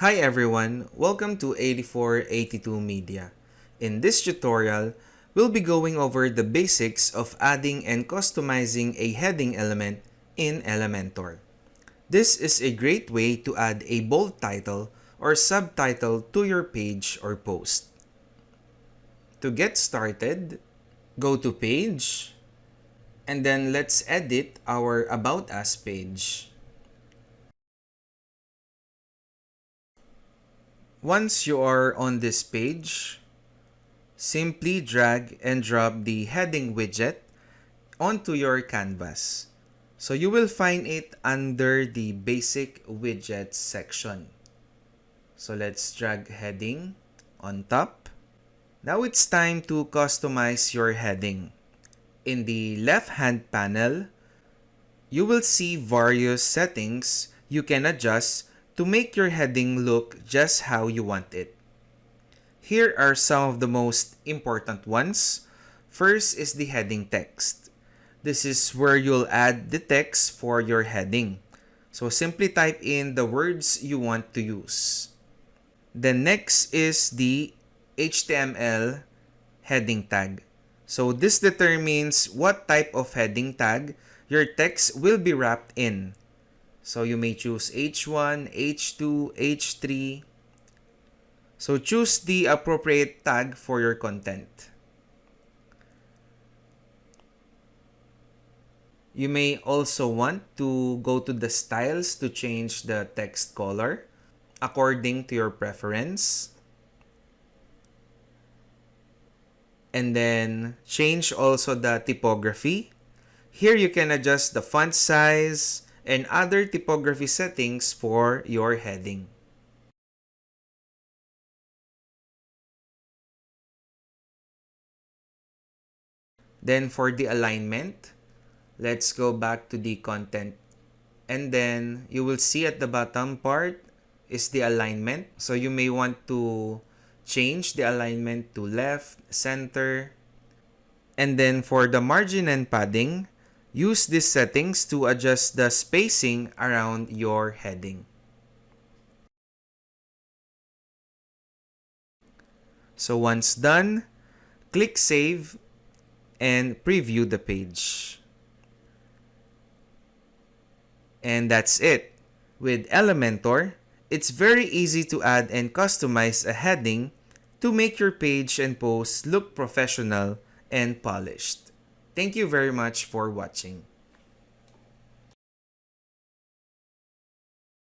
Hi everyone, welcome to 8482 Media. In this tutorial, we'll be going over the basics of adding and customizing a heading element in Elementor. This is a great way to add a bold title or subtitle to your page or post. To get started, go to Page, and then let's edit our About Us page. Once you are on this page, simply drag and drop the heading widget onto your canvas. So you will find it under the basic widgets section. So let's drag heading on top. Now it's time to customize your heading. In the left-hand panel, you will see various settings you can adjust to make your heading look just how you want it. Here are some of the most important ones. First is the heading text. This is where you'll add the text for your heading. So simply type in the words you want to use. Then next is the HTML heading tag. So this determines what type of heading tag your text will be wrapped in. So you may choose H1, H2, H3. So choose the appropriate tag for your content. You may also want to go to the styles to change the text color according to your preference. And then change also the typography. Here you can adjust the font size and other typography settings for your heading. Then for the alignment, let's go back to the content. And then you will see at the bottom part is the alignment. So you may want to change the alignment to left, center. And then for the margin and padding, use these settings to adjust the spacing around your heading. So once done, click Save and preview the page. And that's it. With Elementor, it's very easy to add and customize a heading to make your page and post look professional and polished. Thank you very much for watching.